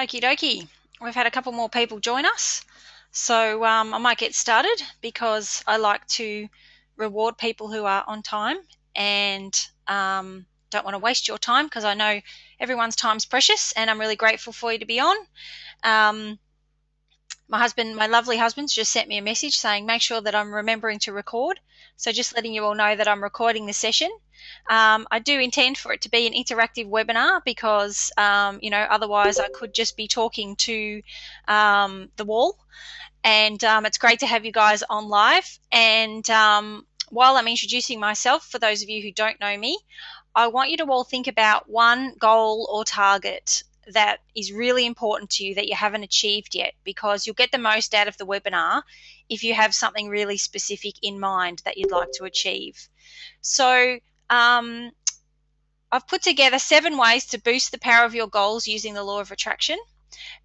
Okie dokie. We've had a couple more people join us. So I might get started because I like to reward people who are on time and don't want to waste your time because I know everyone's time's precious and I'm really grateful for you to be on. Um, my lovely husband's just sent me a message saying make sure that I'm remembering to record. So just letting you all know that I'm recording this session. I do intend for it to be an interactive webinar because, otherwise I could just be talking to the wall. And it's great to have you guys on live. And while I'm introducing myself, for those of you who don't know me, I want you to all think about one goal or target that is really important to you that you haven't achieved yet, because you'll get the most out of the webinar if you have something really specific in mind that you'd like to achieve. So I've put together 7 ways to boost the power of your goals using the law of attraction.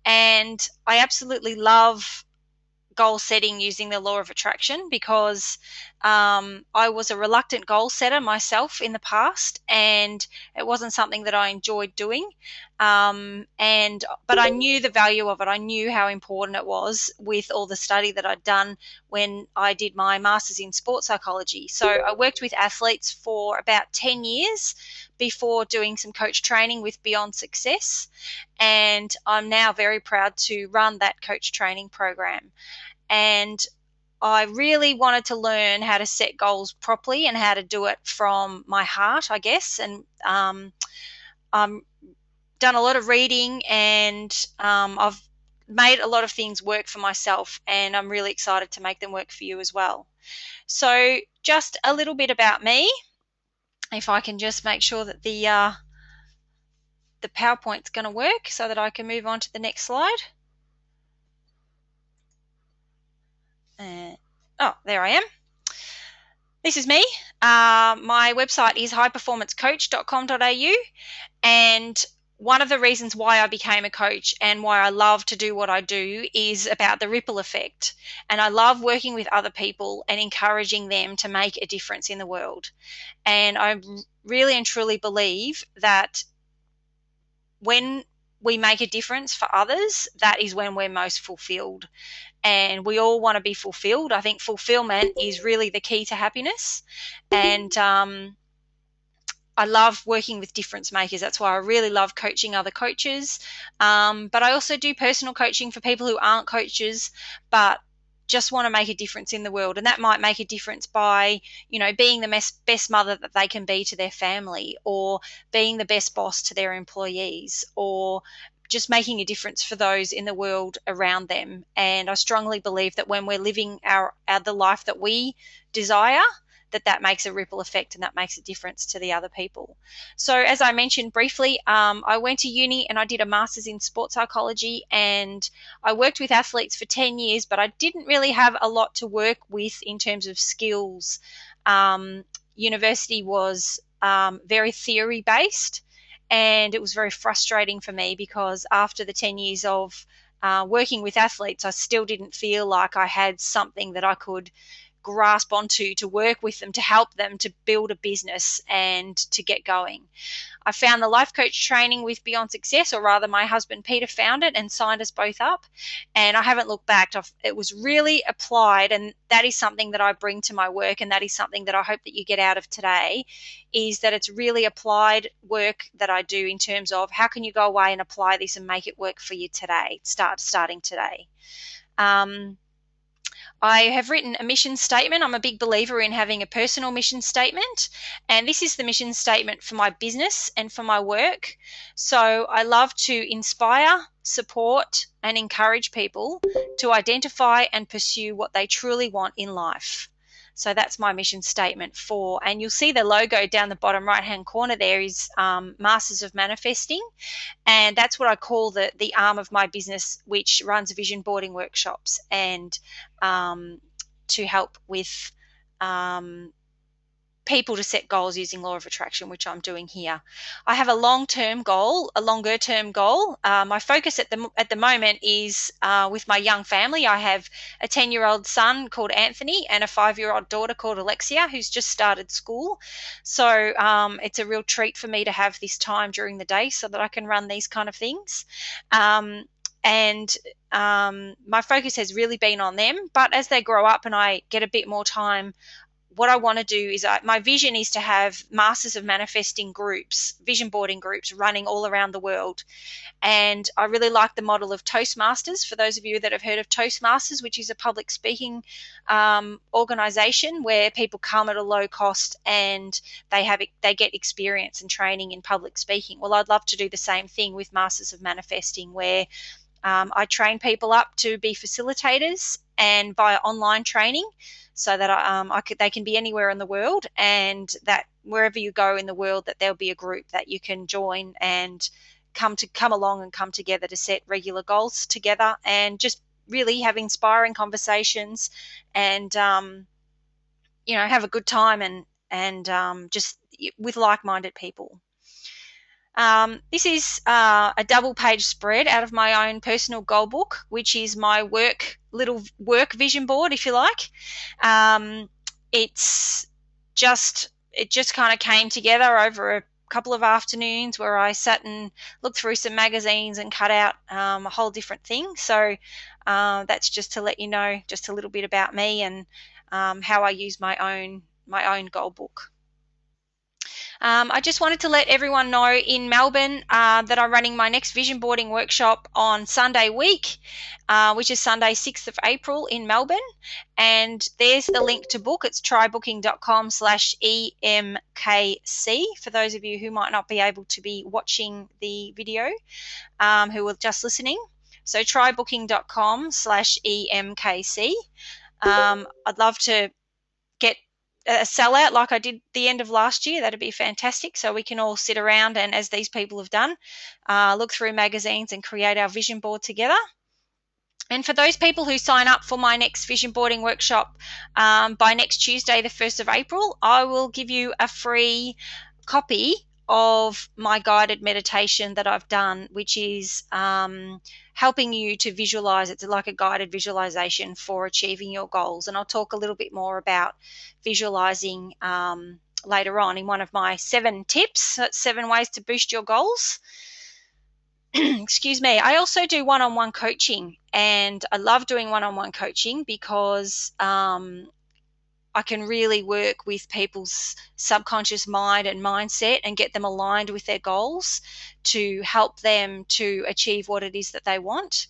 And I absolutely love goal setting using the law of attraction because I was a reluctant goal setter myself in the past, and it wasn't something that I enjoyed doing. But I knew the value of it. I knew how important it was with all the study that I'd done when I did my master's in sports psychology. So I worked with athletes for about 10 years before doing some coach training with Beyond Success, and I'm now very proud to run that coach training program. And I really wanted to learn how to set goals properly and how to do it from my heart, I guess. And I've done a lot of reading, and I've made a lot of things work for myself, and I'm really excited to make them work for you as well. So just a little bit about me. If I can just make sure that the PowerPoint's going to work so that I can move on to the next slide. There I am. This is me. My website is highperformancecoach.com.au, and one of the reasons why I became a coach and why I love to do what I do is about the ripple effect. And I love working with other people and encouraging them to make a difference in the world. And I really and truly believe that when we make a difference for others, that is when we're most fulfilled. And we all want to be fulfilled. I think fulfillment is really the key to happiness. And I love working with difference makers. That's why I really love coaching other coaches. But I also do personal coaching for people who aren't coaches, but just want to make a difference in the world. And that might make a difference by, being the best mother that they can be to their family, or being the best boss to their employees, or just making a difference for those in the world around them. And I strongly believe that when we're living the life that we desire, that makes a ripple effect and that makes a difference to the other people. So as I mentioned briefly, I went to uni and I did a master's in sports psychology, and I worked with athletes for 10 years, but I didn't really have a lot to work with in terms of skills. University was very theory based, and it was very frustrating for me because after the 10 years of working with athletes, I still didn't feel like I had something that I could grasp onto to work with them, to help them to build a business and to get going. I found the life coach training with Beyond Success, or rather my husband Peter found it and signed us both up, and I haven't looked back. It was really applied, and that is something that I bring to my work, and that is something that I hope that you get out of today, is that it's really applied work that I do in terms of how can you go away and apply this and make it work for you today, starting today. I have written a mission statement. I'm a big believer in having a personal mission statement, and this is the mission statement for my business and for my work. So I love to inspire, support, and encourage people to identify and pursue what they truly want in life. So that's my mission statement and you'll see the logo down the bottom right-hand corner there is Masters of Manifesting, and that's what I call the arm of my business, which runs vision boarding workshops and to help with people to set goals using law of attraction, which I'm doing here. I have a longer-term goal. My focus at the moment is with my young family. I have a 10-year-old son called Anthony and a 5-year-old daughter called Alexia, who's just started school. So it's a real treat for me to have this time during the day so that I can run these kind of things. and my focus has really been on them. But as they grow up and I get a bit more time, what I want to do is my vision is to have Masters of Manifesting groups, vision boarding groups running all around the world. And I really like the model of Toastmasters. For those of you that have heard of Toastmasters, which is a public speaking organization where people come at a low cost and they get experience and training in public speaking. Well, I'd love to do the same thing with Masters of Manifesting, where I train people up to be facilitators and via online training, so that they can be anywhere in the world, and that wherever you go in the world, that there'll be a group that you can join and come along and come together to set regular goals together, and just really have inspiring conversations, and have a good time, and just with like-minded people. This is a double-page spread out of my own personal goal book, which is my little work vision board, if you like. It just kind of came together over a couple of afternoons where I sat and looked through some magazines and cut out a whole different thing. So that's just to let you know just a little bit about me and how I use my own goal book. I just wanted to let everyone know in Melbourne that I'm running my next vision boarding workshop on Sunday week, which is Sunday 6th of April in Melbourne. And there's the link to book. It's trybooking.com/EMKC for those of you who might not be able to be watching the video, who are just listening. So trybooking.com/EMKC. I'd love to get a sellout like I did the end of last year. That'd be fantastic, so we can all sit around and, as these people have done, look through magazines and create our vision board together. And for those people who sign up for my next vision boarding workshop by next Tuesday, the 1st of April, I will give you a free copy of my guided meditation that I've done, which is helping you to visualize. It's like a guided visualization for achieving your goals. And I'll talk a little bit more about visualizing later on in one of my 7 tips, 7 ways to boost your goals. Excuse me. I also do one-on-one coaching, and I love doing one-on-one coaching because I can really work with people's subconscious mind and mindset and get them aligned with their goals to help them to achieve what it is that they want.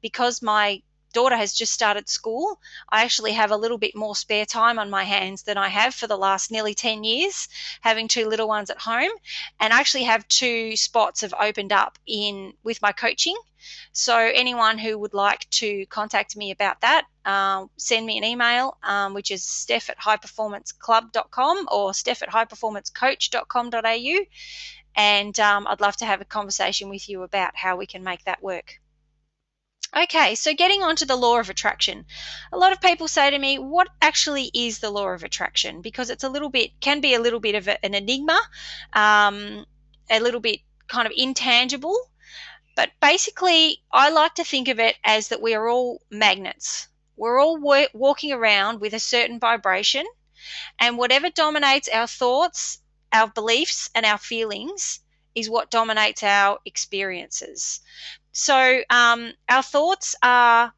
Because my daughter has just started school, I actually have a little bit more spare time on my hands than I have for the last nearly 10 years, having 2 little ones at home. And I actually have 2 spots have opened up with my coaching. So anyone who would like to contact me about that, send me an email, which is steph@highperformanceclub.com or steph@highperformancecoach.com.au, and I'd love to have a conversation with you about how we can make that work. Okay, so getting on to the law of attraction. A lot of people say to me, what actually is the law of attraction? Because it's can be a little bit of an enigma, a little bit kind of intangible. But basically, I like to think of it as that we are all magnets. We're all walking around with a certain vibration, and whatever dominates our thoughts, our beliefs, and our feelings is what dominates our experiences. So our thoughts are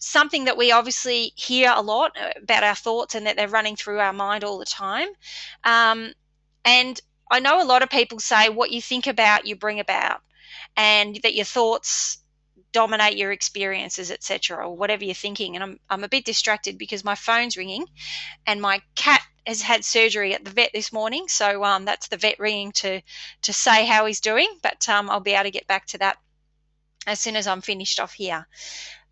something that we obviously hear a lot about our thoughts, and that they're running through our mind all the time. And I know a lot of people say what you think about, you bring about, and that your thoughts dominate your experiences, etc., or whatever you're thinking. And I'm a bit distracted because my phone's ringing, and my cat has had surgery at the vet this morning. So that's the vet ringing to say how he's doing. But I'll be able to get back to that as soon as I'm finished off here.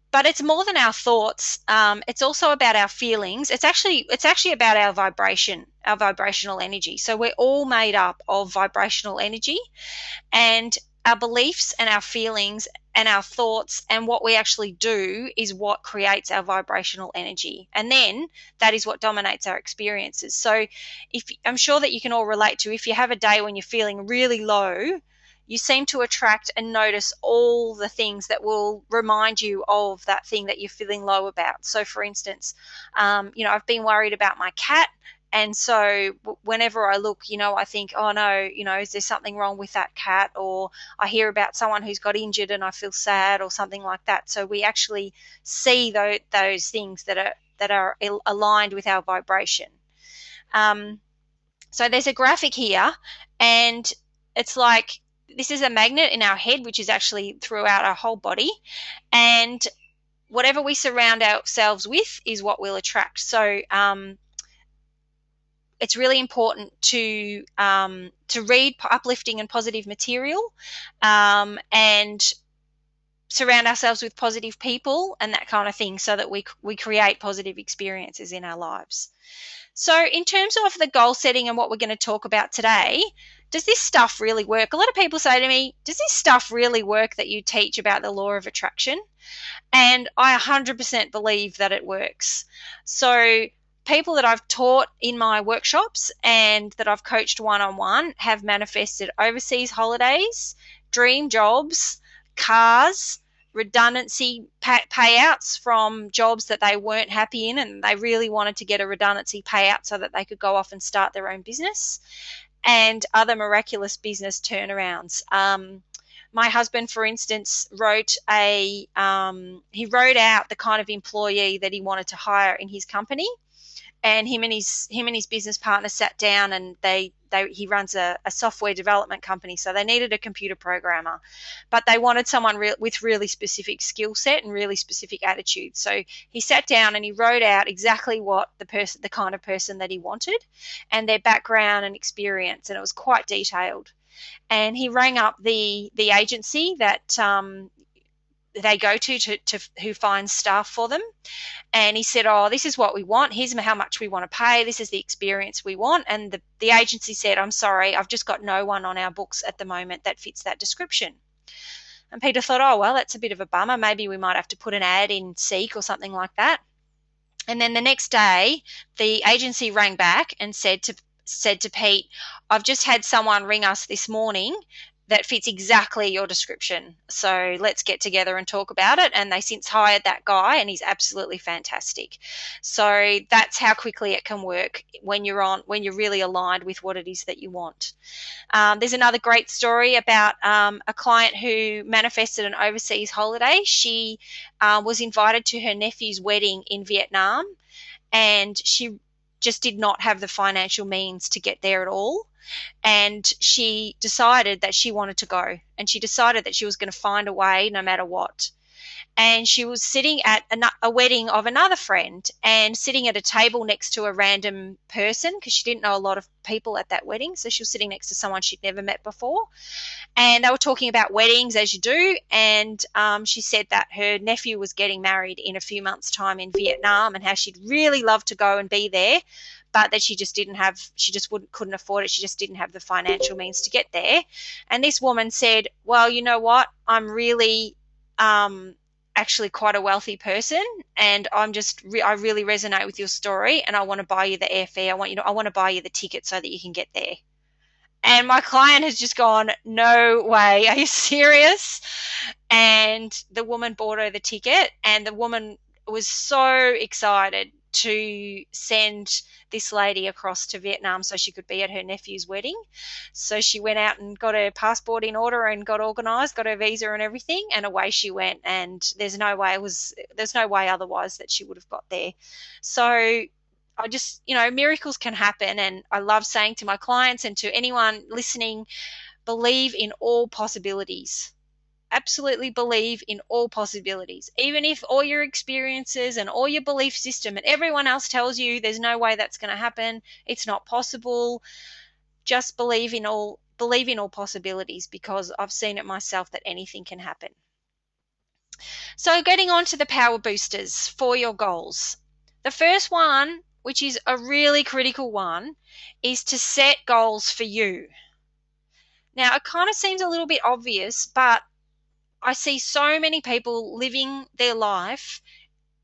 But it's more than our thoughts. It's also about our feelings. It's actually about our vibration, our vibrational energy. So we're all made up of vibrational energy, and our beliefs and our feelings and our thoughts and what we actually do is what creates our vibrational energy. And then that is what dominates our experiences. So I'm sure that you can all relate to, if you have a day when you're feeling really low, you seem to attract and notice all the things that will remind you of that thing that you're feeling low about. So for instance, I've been worried about my cat, And so whenever I look, I think, oh no, is there something wrong with that cat? Or I hear about someone who's got injured and I feel sad, or something like that. So we actually see those things that are aligned with our vibration. So there's a graphic here, and it's like this is a magnet in our head, which is actually throughout our whole body, and whatever we surround ourselves with is what we'll attract. So it's really important to read uplifting and positive material, and surround ourselves with positive people and that kind of thing, so that we create positive experiences in our lives. So in terms of the goal setting and what we're going to talk about today, does this stuff really work? A lot of people say to me, does this stuff really work that you teach about the law of attraction? And I 100% believe that it works. So people that I've taught in my workshops and that I've coached one-on-one have manifested overseas holidays, dream jobs, cars, redundancy payouts from jobs that they weren't happy in, and they really wanted to get a redundancy payout so that they could go off and start their own business, and other miraculous business turnarounds. My husband, for instance, wrote out the kind of employee that he wanted to hire in his company, and him and his business partner sat down, and he runs a software development company, so they needed a computer programmer, but they wanted someone with really specific skill set and really specific attitude. So he sat down and he wrote out exactly what the kind of person that he wanted, and their background and experience, and it was quite detailed. And he rang up the agency that they go to who finds staff for them, and he said, oh, this is what we want, here's how much we want to pay, this is the experience we want. And the agency said, I'm sorry, I've just got no one on our books at the moment that fits that description. And Peter thought, oh well, that's a bit of a bummer, maybe we might have to put an ad in Seek or something like that. And then the next day the agency rang back and said to Pete, I've just had someone ring us this morning that fits exactly your description, so let's get together and talk about it. And they since hired that guy, and he's absolutely fantastic. So that's how quickly it can work when you're really aligned with what it is that you want. There's another great story about a client who manifested an overseas holiday. She was invited to her nephew's wedding in Vietnam, and she just did not have the financial means to get there at all. And she decided that she wanted to go, and she decided that she was going to find a way no matter what. And she was sitting at a wedding of another friend, and sitting at a table next to a random person, because she didn't know a lot of people at that wedding. So she was sitting next to someone she'd never met before, and they were talking about weddings, as you do. And she said that her nephew was getting married in a few months' time in Vietnam, and how she'd really love to go and be there, but that she just couldn't afford it. She just didn't have the financial means to get there. And this woman said, well, you know what, I'm really actually quite a wealthy person, and I really resonate with your story, and I want to buy you the airfare. I want to buy you the ticket so that you can get there. And my client has just gone, no way, are you serious? And the woman bought her the ticket, and the woman was so excited to send this lady across to Vietnam so she could be at her nephew's wedding. So she went out and got her passport in order and got organised, got her visa and everything, and away she went. And there's no way otherwise that she would have got there. So I just, miracles can happen, and I love saying to my clients and to anyone listening, believe in all possibilities. Absolutely believe in all possibilities. Even if all your experiences and all your belief system and everyone else tells you there's no way that's going to happen, it's not possible, just believe in all possibilities, because I've seen it myself that anything can happen. So getting on to the power boosters for your goals. The first one, which is a really critical one, is to set goals for you. Now, it kind of seems a little bit obvious, but I see so many people living their life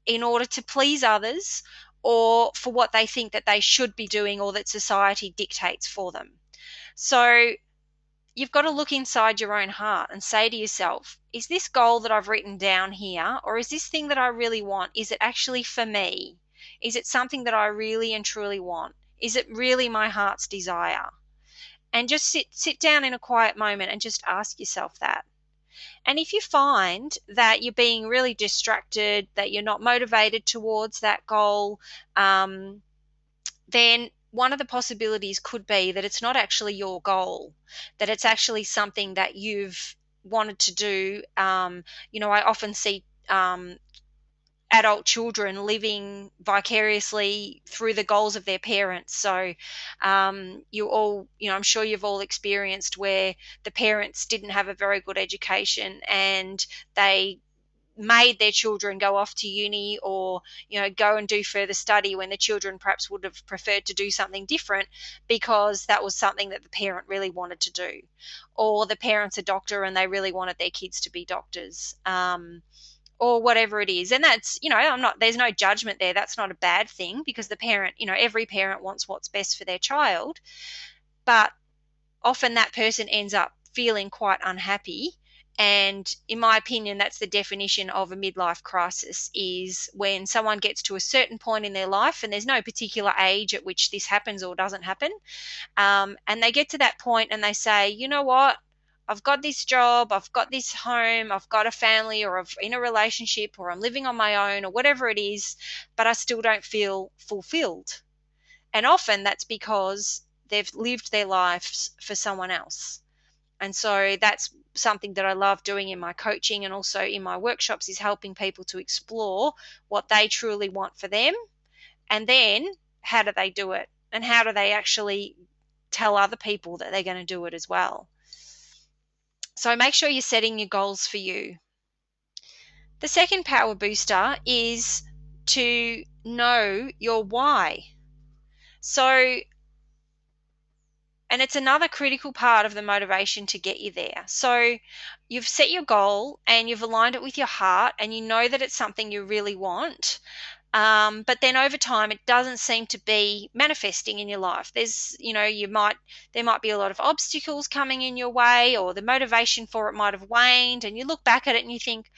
in order to please others, or for what they think that they should be doing, or that society dictates for them. So you've got to look inside your own heart and say to yourself, is this goal that I've written down here, or is this thing that I really want, is it actually for me? Is it something that I really and truly want? Is it really my heart's desire? And just sit down in a quiet moment and just ask yourself that. And if you find that you're being really distracted, that you're not motivated towards that goal, then one of the possibilities could be that it's not actually your goal, that it's actually something that you've wanted to do. I often see adult children living vicariously through the goals of their parents. So I'm sure you've all experienced where the parents didn't have a very good education and they made their children go off to uni or go and do further study when the children perhaps would have preferred to do something different because that was something that the parent really wanted to do, or the parent's a doctor and they really wanted their kids to be doctors, or whatever it is. And that's, there's no judgment there. That's not a bad thing because the parent, every parent wants what's best for their child, but often that person ends up feeling quite unhappy. And in my opinion, that's the definition of a midlife crisis, is when someone gets to a certain point in their life, and there's no particular age at which this happens or doesn't happen, and they get to that point and they say, you know what, I've got this job, I've got this home, I've got a family, or I'm in a relationship, or I'm living on my own, or whatever it is, but I still don't feel fulfilled. And often that's because they've lived their lives for someone else. And so that's something that I love doing in my coaching and also in my workshops, is helping people to explore what they truly want for them. And then how do they do it? And how do they actually tell other people that they're going to do it as well? So make sure you're setting your goals for you. The second power booster is to know your why. So, and it's another critical part of the motivation to get you there. So you've set your goal and you've aligned it with your heart and you know that it's something you really want. But then over time, it doesn't seem to be manifesting in your life. There might be a lot of obstacles coming in your way, or the motivation for it might have waned, and you look back at it and you think,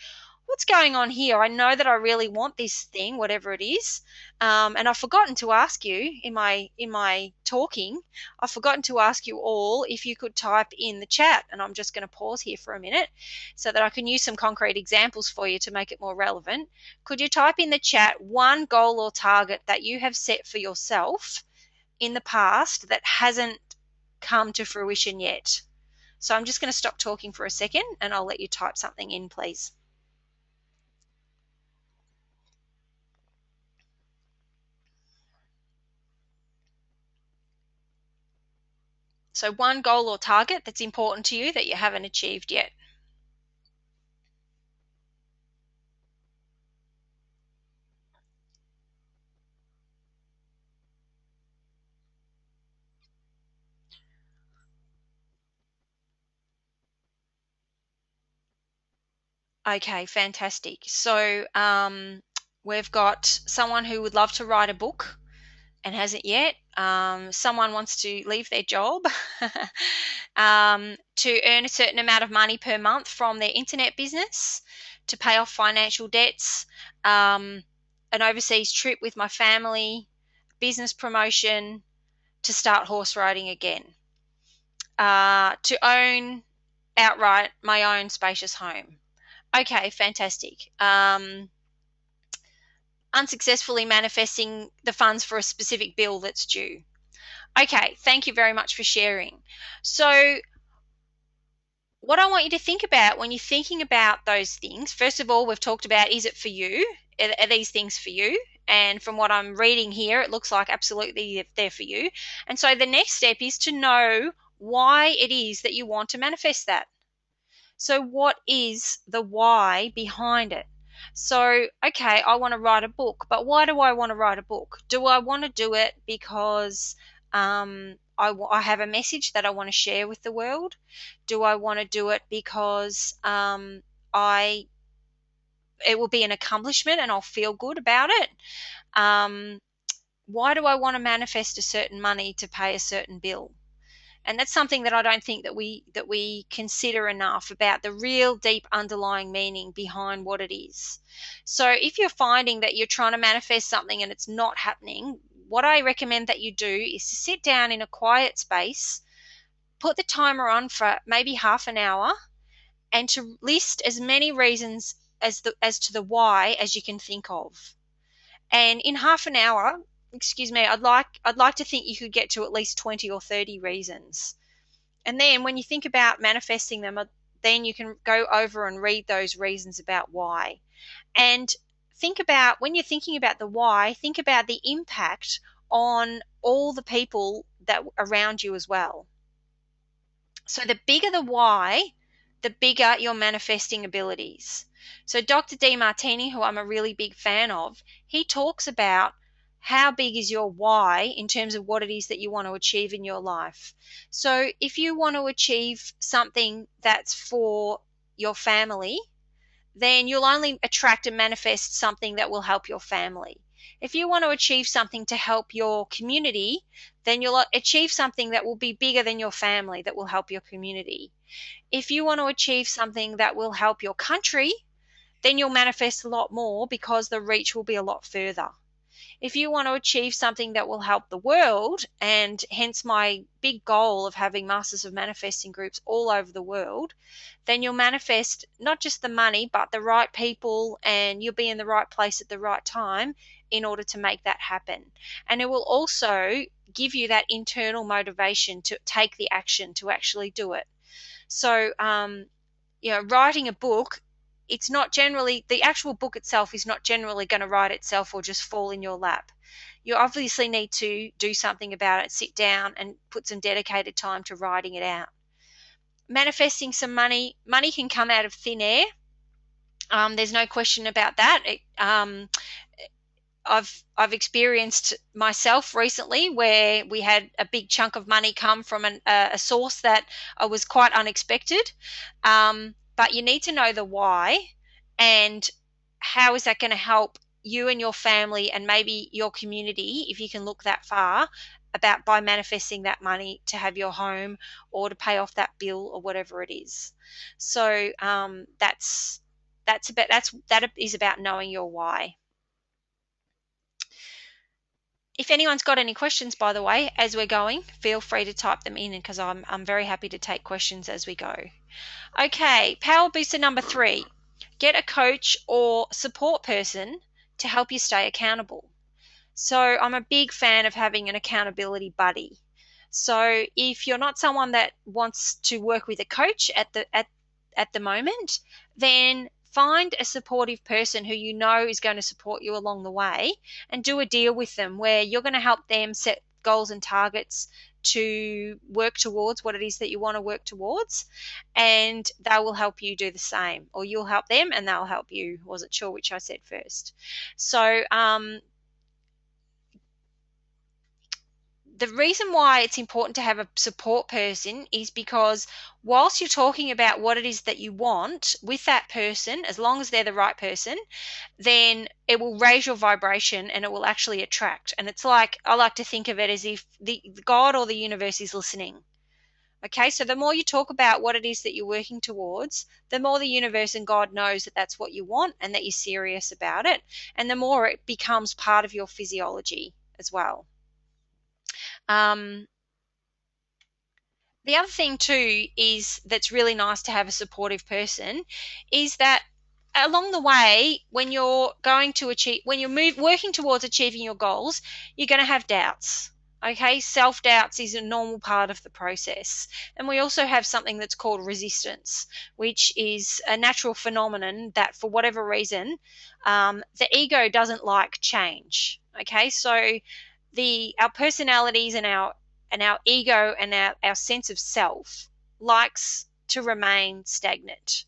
what's going on here? I know that I really want this thing, whatever it is. And I've forgotten to ask you in my talking, I've forgotten to ask you all if you could type in the chat, and I'm just going to pause here for a minute so that I can use some concrete examples for you to make it more relevant. Could you type in the chat one goal or target that you have set for yourself in the past that hasn't come to fruition yet? So I'm just going to stop talking for a second and I'll let you type something in, please. So one goal or target that's important to you that you haven't achieved yet. Okay, fantastic. So we've got someone who would love to write a book and hasn't yet. Someone wants to leave their job to earn a certain amount of money per month from their internet business, to pay off financial debts, an overseas trip with my family, business promotion, to start horse riding again, to own outright my own spacious home. Okay, fantastic. Unsuccessfully manifesting the funds for a specific bill that's due. Okay, thank you very much for sharing. So what I want you to think about when you're thinking about those things, first of all, we've talked about, is it for you? Are these things for you? And from what I'm reading here, it looks like absolutely they're for you. And so the next step is to know why it is that you want to manifest that. So what is the why behind it? So, okay, I want to write a book, but why do I want to write a book? Do I want to do it because I have a message that I want to share with the world? Do I want to do it because it will be an accomplishment and I'll feel good about it? Why do I want to manifest a certain money to pay a certain bill? And that's something that I don't think that we consider enough, about the real deep underlying meaning behind what it is. So if you're finding that you're trying to manifest something and it's not happening, what I recommend that you do is to sit down in a quiet space, put the timer on for maybe half an hour, and to list as many reasons as to the why as you can think of. And in half an hour, I'd like to think you could get to at least 20 or 30 reasons. And then when you think about manifesting them, then you can go over and read those reasons about why. And think about, when you're thinking about the why, think about the impact on all the people that around you as well. So the bigger the why, the bigger your manifesting abilities. So Dr. Demartini, who I'm a really big fan of, he talks about how big is your why in terms of what it is that you want to achieve in your life. So if you want to achieve something that's for your family, then you'll only attract and manifest something that will help your family. If you want to achieve something to help your community, then you'll achieve something that will be bigger than your family, that will help your community. If you want to achieve something that will help your country, then you'll manifest a lot more because the reach will be a lot further. If you want to achieve something that will help the world, and hence my big goal of having Masters of Manifesting groups all over the world, then you'll manifest not just the money, but the right people, and you'll be in the right place at the right time in order to make that happen. And it will also give you that internal motivation to take the action to actually do it. So, writing a book, it's not generally, the actual book itself is not generally going to write itself or just fall in your lap. You obviously need to do something about it, sit down and put some dedicated time to writing it out. Manifesting some money can come out of thin air. There's no question about that. I've experienced myself recently where we had a big chunk of money come from a source that was quite unexpected. But you need to know the why, and how is that going to help you and your family and maybe your community, if you can look that far, about by manifesting that money to have your home or to pay off that bill or whatever it is. So that is about knowing your why. If anyone's got any questions, by the way, as we're going, feel free to type them in, because I'm very happy to take questions as we go. Okay, power booster number 3. Get a coach or support person to help you stay accountable. So I'm a big fan of having an accountability buddy. So if you're not someone that wants to work with a coach at the moment, then find a supportive person who you know is going to support you along the way, and do a deal with them where you're going to help them set goals and targets to work towards what it is that you want to work towards, and they will help you do the same, or you'll help them and they'll help you. Wasn't sure which I said first. So the reason why it's important to have a support person is because whilst you're talking about what it is that you want with that person, as long as they're the right person, then it will raise your vibration and it will actually attract. And it's like, I like to think of it as if the God or the universe is listening. Okay, so the more you talk about what it is that you're working towards, the more the universe and God knows that that's what you want and that you're serious about it, and the more it becomes part of your physiology as well. The other thing too is that's really nice to have a supportive person is that along the way, when you're going to achieve, when you're working towards achieving your goals, you're going to have doubts. Okay, self-doubts is a normal part of the process. And we also have something that's called resistance, which is a natural phenomenon that for whatever reason, the ego doesn't like change. Okay, so our personalities and our ego and our sense of self likes to remain stagnant.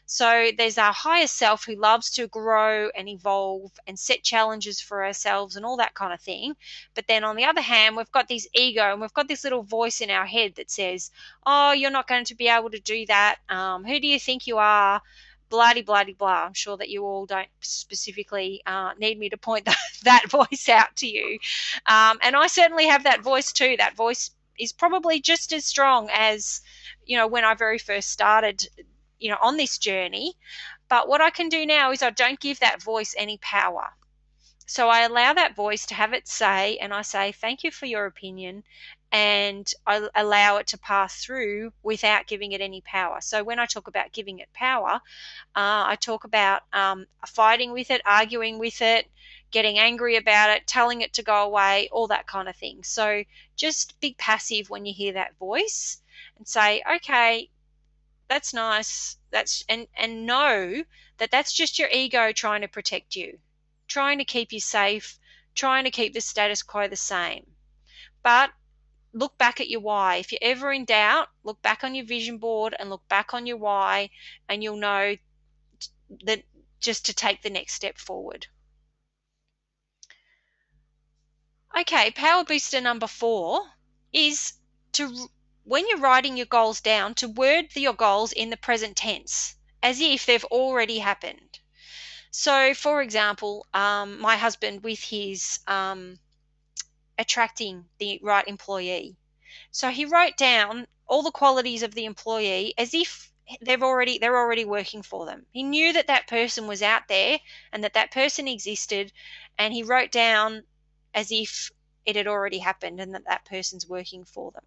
So there's our higher self who loves to grow and evolve and set challenges for ourselves and all that kind of thing. But then on the other hand, we've got this ego and we've got this little voice in our head that says, oh, you're not going to be able to do that. Who do you think you are? Bloody, bloody, blah. I'm sure that you all don't specifically need me to point that voice out to you. And I certainly have that voice too. That voice is probably just as strong as, when I very first started, on this journey. But what I can do now is I don't give that voice any power. So I allow that voice to have its say, and I say, thank you for your opinion, and I allow it to pass through without giving it any power. So when I talk about giving it power, I talk about fighting with it, arguing with it, getting angry about it, telling it to go away, all that kind of thing. So just be passive when you hear that voice and say, okay, that's nice. And know that that's just your ego trying to protect you, trying to keep you safe, trying to keep the status quo the same. But look back at your why. If you're ever in doubt, look back on your vision board and look back on your why, and you'll know that just to take the next step forward. Okay, power booster number 4 is to, when you're writing your goals down, to word your goals in the present tense as if they've already happened. So, for example, my husband with his attracting the right employee. So he wrote down all the qualities of the employee as if they're already working for them. He knew that that person was out there and that that person existed, and he wrote down as if it had already happened and that that person's working for them.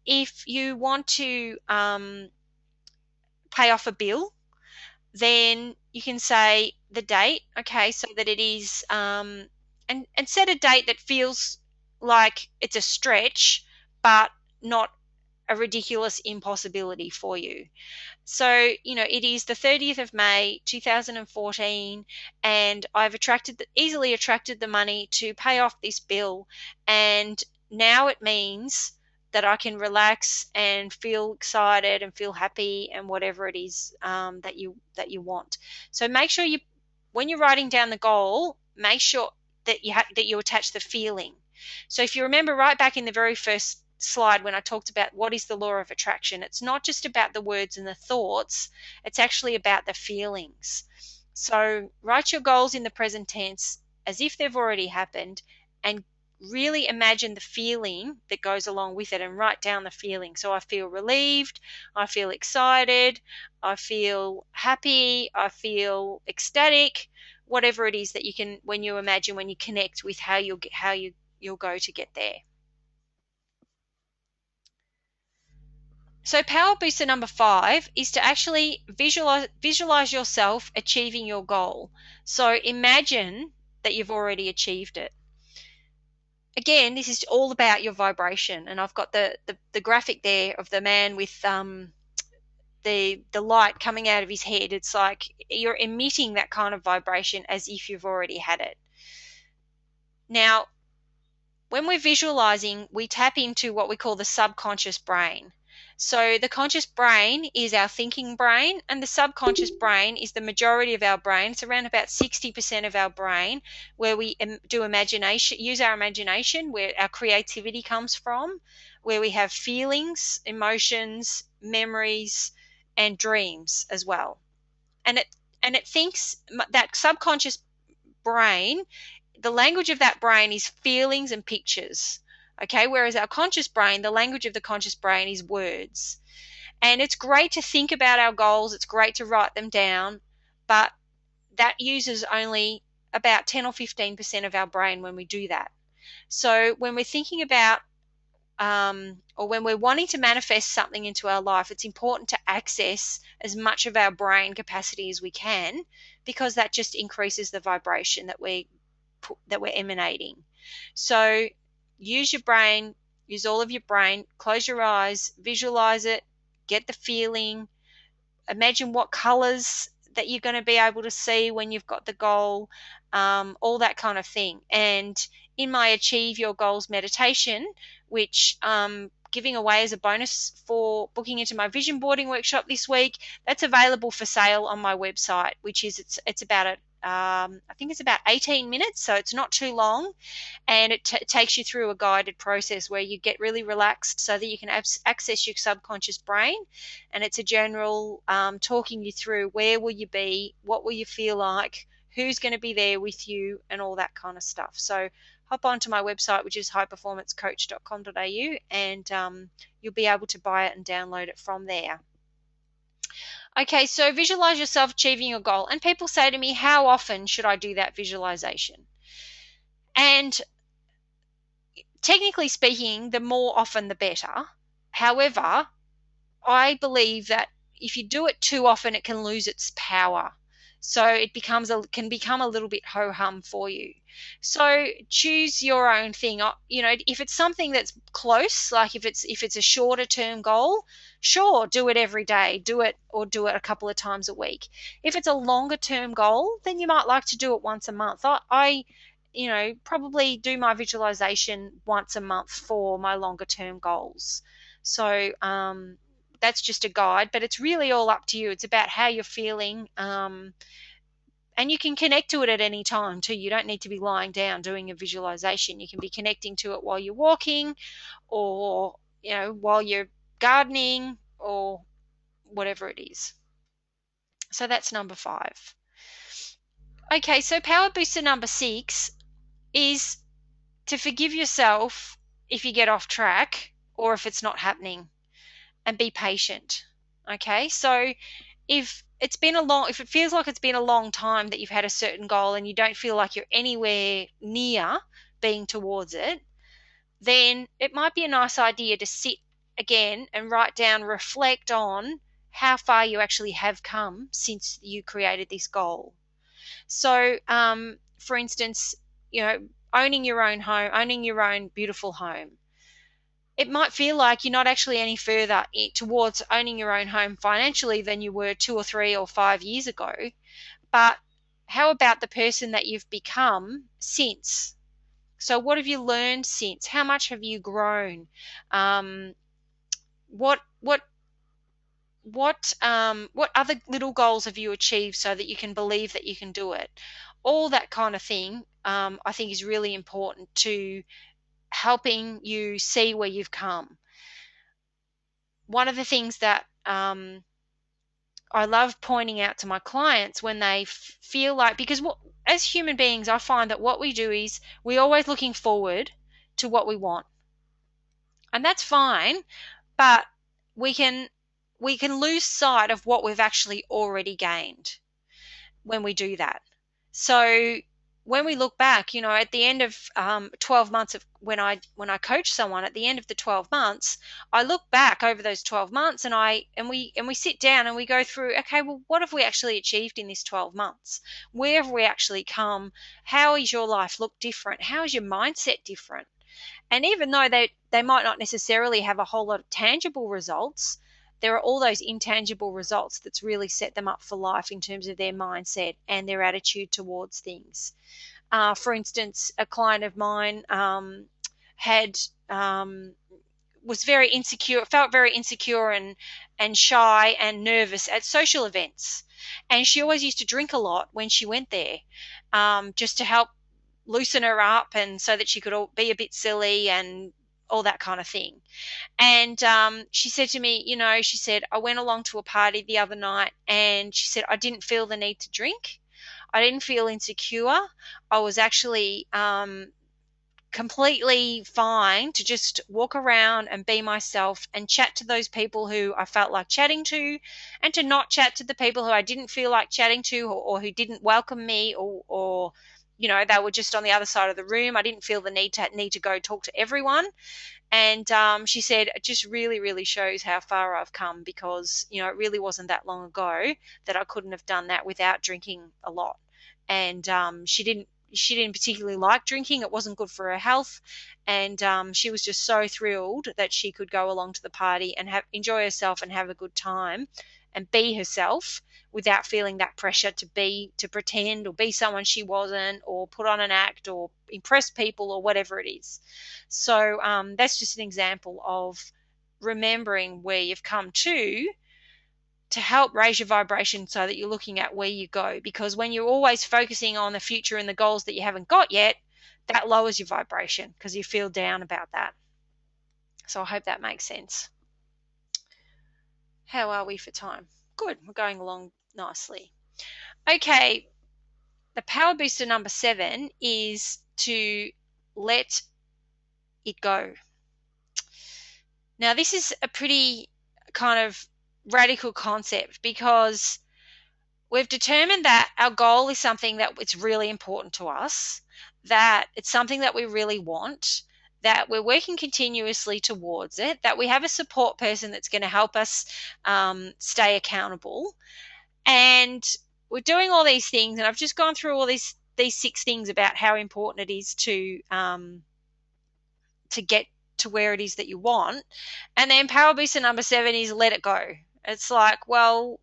If you want to pay off a bill, then you can say the date, okay, so that it is, and set a date that feels like it's a stretch, but not a ridiculous impossibility for you. So, it is the 30th of May 2014, and I've easily attracted the money to pay off this bill, and now it means that I can relax and feel excited and feel happy and whatever it is that you want. So make sure when you're writing down the goal, make sure that you attach the feeling. So if you remember right back in the very first slide when I talked about what is the law of attraction, it's not just about the words and the thoughts, it's actually about the feelings. So write your goals in the present tense as if they've already happened, and really imagine the feeling that goes along with it and write down the feeling. So I feel relieved, I feel excited, I feel happy, I feel ecstatic, whatever it is that you can, when you imagine, when you connect with how you'll go to get there. So power booster number 5 is to actually visualize yourself achieving your goal. So imagine that you've already achieved it. Again, this is all about your vibration, and I've got the graphic there of the man with the light coming out of his head. It's like you're emitting that kind of vibration as if you've already had it. Now, when we're visualizing, we tap into what we call the subconscious brain. So the conscious brain is our thinking brain, and the subconscious brain is the majority of our brain. It's around about 60% of our brain, where we do imagination, use our imagination, where our creativity comes from, where we have feelings, emotions, memories, and dreams as well. And it thinks, that subconscious brain, the language of that brain is feelings and pictures. Okay, whereas our conscious brain, the language of the conscious brain is words. And it's great to think about our goals, it's great to write them down, but that uses only about 10 or 15% of our brain when we do that. So when we're thinking about or when we're wanting to manifest something into our life, it's important to access as much of our brain capacity as we can, because that just increases the vibration that we're emanating. So use your brain, use all of your brain, close your eyes, visualize it, get the feeling, imagine what colors that you're going to be able to see when you've got the goal, all that kind of thing. And in my Achieve Your Goals meditation, which I'm giving away as a bonus for booking into my vision boarding workshop this week, that's available for sale on my website, which is it's about I think it's about 18 minutes, so it's not too long, and it takes you through a guided process where you get really relaxed so that you can access your subconscious brain, and it's a general talking you through where will you be, what will you feel like, who's going to be there with you, and all that kind of stuff. So hop onto my website, which is highperformancecoach.com.au, and you'll be able to buy it and download it from there. Okay, so visualize yourself achieving your goal. And people say to me, how often should I do that visualization? And technically speaking, the more often the better. However, I believe that if you do it too often, it can lose its power. So it can become a little bit ho hum for you. So choose your own thing. If it's something that's close, like if it's a shorter term goal, sure, do it every day. Do it a couple of times a week. If it's a longer term goal, then you might like to do it once a month. I probably do my visualization once a month for my longer term goals. So that's just a guide, but it's really all up to you. It's about how you're feeling, and you can connect to it at any time too. You don't need to be lying down doing a visualization. You can be connecting to it while you're walking, or while you're gardening, or whatever it is. So that's number 5. Okay, so power booster number 6 is to forgive yourself if you get off track or if it's not happening, and be patient. Okay, so if it feels like it's been a long time that you've had a certain goal and you don't feel like you're anywhere near being towards it, then it might be a nice idea to sit again and write down, reflect on how far you actually have come since you created this goal. So, for instance, owning your own home, owning your own beautiful home. It might feel like you're not actually any further towards owning your own home financially than you were 2 or 3 or 5 years ago. But how about the person that you've become since? So what have you learned since? How much have you grown? What what what other little goals have you achieved so that you can believe that you can do it? All that kind of thing, I think, is really important to helping you see where you've come. One of the things that I love pointing out to my clients when they feel like, because as human beings, I find that what we do is we're always looking forward to what we want, and that's fine, but we can lose sight of what we've actually already gained when we do that. So when we look back, at the end of 12 months of when I coach someone, at the end of the 12 months, I look back over those 12 months and we sit down and we go through, okay, well, what have we actually achieved in this 12 months? Where have we actually come? How is your life look different? How is your mindset different? And even though they might not necessarily have a whole lot of tangible results, there are all those intangible results that's really set them up for life in terms of their mindset and their attitude towards things. For instance, a client of mine had was very insecure, felt very insecure and shy and nervous at social events, and she always used to drink a lot when she went there, just to help loosen her up and so that she could be a bit silly and all that kind of thing. And she said to me, she said, I went along to a party the other night and she said, I didn't feel the need to drink. I didn't feel insecure. I was actually completely fine to just walk around and be myself and chat to those people who I felt like chatting to, and to not chat to the people who I didn't feel like chatting to, or who didn't welcome me, or they were just on the other side of the room. I didn't feel the need to go talk to everyone. And she said, it just really, really shows how far I've come, because, it really wasn't that long ago that I couldn't have done that without drinking a lot. And she didn't particularly like drinking. It wasn't good for her health. And she was just so thrilled that she could go along to the party and enjoy herself and have a good time and be herself without feeling that pressure to pretend or be someone she wasn't, or put on an act or impress people or whatever it is. So that's just an example of remembering where you've come to help raise your vibration so that you're looking at where you go. Because when you're always focusing on the future and the goals that you haven't got yet, that lowers your vibration because you feel down about that. So I hope that makes sense. How are we for time? Good, we're going along nicely. Okay, the power booster number 7 is to let it go. Now, this is a pretty kind of radical concept, because we've determined that our goal is something that it's really important to us, that it's something that we really want, that we're working continuously towards it, that we have a support person that's going to help us stay accountable. And we're doing all these things, and I've just gone through all these 6 things about how important it is to get to where it is that you want. And then power booster number 7 is let it go. It's like, well,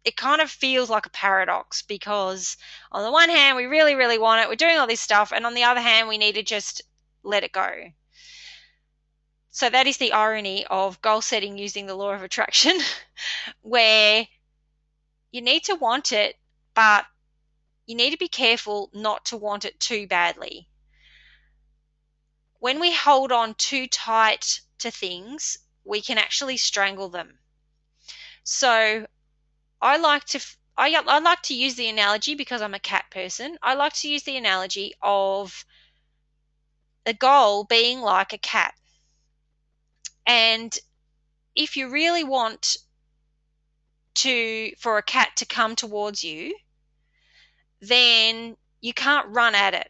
it kind of feels like a paradox, because on the one hand, we really, really want it. We're doing all this stuff. And on the other hand, we need to just let it go. So that is the irony of goal setting using the law of attraction, where you need to want it, but you need to be careful not to want it too badly. When we hold on too tight to things, we can actually strangle them. So I like to use the analogy, because I'm a cat person. I like to use the analogy of a goal being like a cat. And if you really want for a cat to come towards you, then you can't run at it.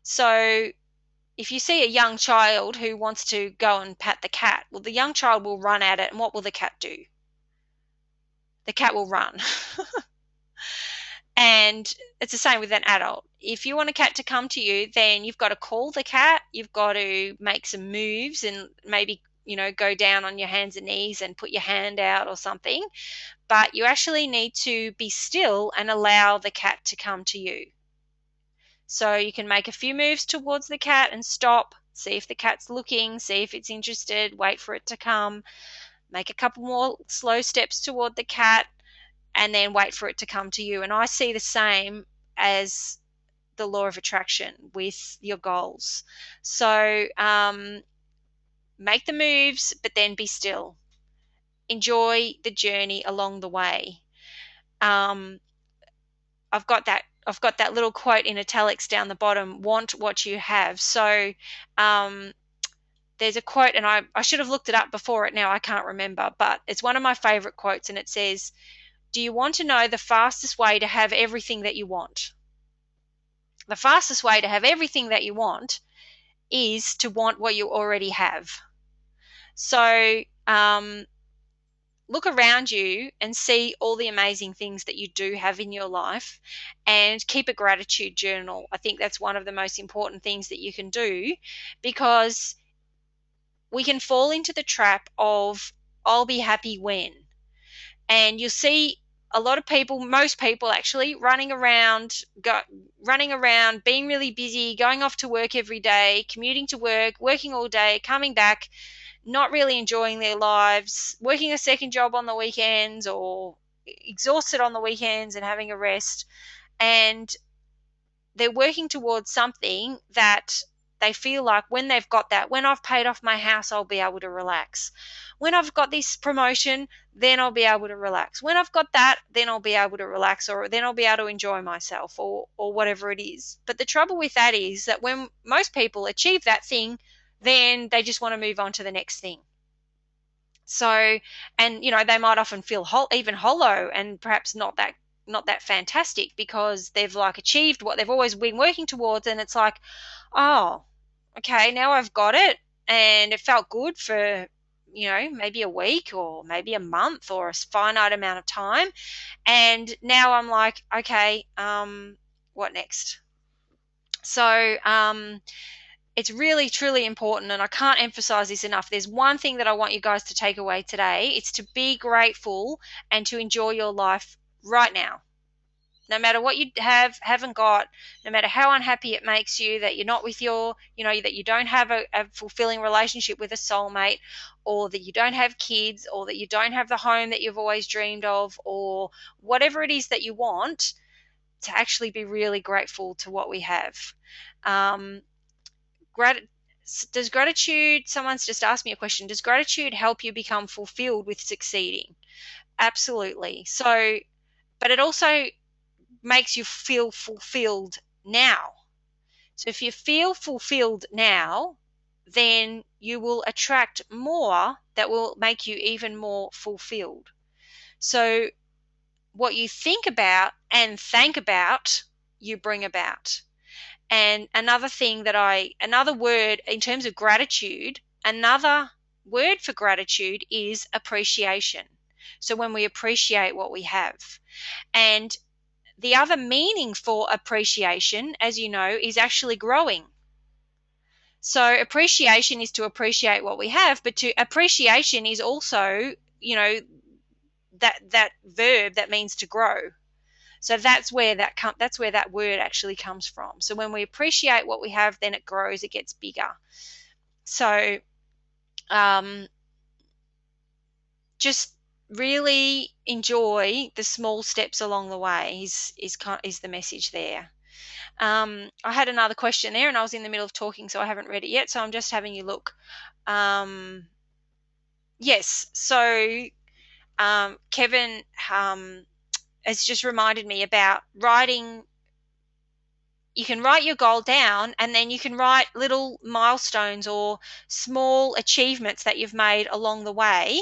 So if you see a young child who wants to go and pat the cat, well, the young child will run at it, and what will the cat do? The cat will run. And it's the same with an adult. If you want a cat to come to you, then you've got to call the cat, you've got to make some moves, and maybe, go down on your hands and knees and put your hand out or something. But you actually need to be still and allow the cat to come to you. So you can make a few moves towards the cat and stop, see if the cat's looking, see if it's interested, wait for it to come, make a couple more slow steps toward the cat, and then wait for it to come to you. And I see the same as the law of attraction with your goals. So make the moves, but then be still. Enjoy the journey along the way. I've got that little quote in italics down the bottom, want what you have. So there's a quote, and I should have looked it up before it now, I can't remember, but it's one of my favorite quotes, and it says, do you want to know the fastest way to have everything that you want? The fastest way to have everything that you want is to want what you already have. So look around you and see all the amazing things that you do have in your life, and keep a gratitude journal. I think that's one of the most important things that you can do, because we can fall into the trap of I'll be happy when. And you'll see a lot of people, most people actually, running around, being really busy, going off to work every day, commuting to work, working all day, coming back, not really enjoying their lives, working a second job on the weekends, or exhausted on the weekends and having a rest. And they're working towards something that they feel like when they've got that, when I've paid off my house, I'll be able to relax. When I've got this promotion, then I'll be able to relax. When I've got that, then I'll be able to relax, or then I'll be able to enjoy myself, or whatever it is. But the trouble with that is that when most people achieve that thing, then they just want to move on to the next thing. So, and they might often feel even hollow, and perhaps not that fantastic, because they've like achieved what they've always been working towards, and it's like, oh, okay, now I've got it, and it felt good for maybe a week, or maybe a month, or a finite amount of time, and now I'm like, okay, what next? So it's really, truly important, and I can't emphasize this enough. There's one thing that I want you guys to take away today. It's to be grateful and to enjoy your life right now. No matter what you haven't got, no matter how unhappy it makes you that you're not with that you don't have a fulfilling relationship with a soulmate, or that you don't have kids, or that you don't have the home that you've always dreamed of, or whatever it is that you want, to actually be really grateful to what we have. Does gratitude, someone's just asked me a question, does gratitude help you become fulfilled with succeeding? Absolutely. So, but it also makes you feel fulfilled now. So if you feel fulfilled now, then you will attract more that will make you even more fulfilled. So what you think about and thank about, you bring about. And another word in terms of gratitude, another word for gratitude is appreciation. So when we appreciate what we have. And the other meaning for appreciation, as you know, is actually growing. So appreciation is to appreciate what we have, but to appreciation is also, that verb that means to grow. So that's where that word actually comes from. So when we appreciate what we have, then it grows, it gets bigger. So just really enjoy the small steps along the way is the message there. I had another question there, and I was in the middle of talking, so I haven't read it yet. So I'm just having you look. Yes. So Kevin has just reminded me about writing. You can write your goal down, and then you can write little milestones or small achievements that you've made along the way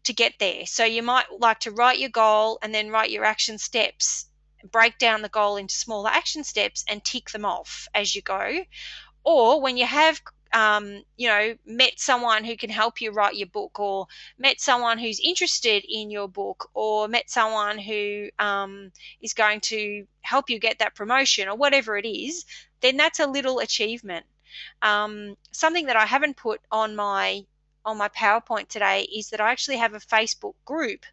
to get there. So you might like to write your goal and then write your action steps, break down the goal into smaller action steps and tick them off as you go. Or when you have met someone who can help you write your book, or met someone who's interested in your book, or met someone who is going to help you get that promotion, or whatever it is, then that's a little achievement. Something that I haven't put on my PowerPoint today is that I actually have a Facebook group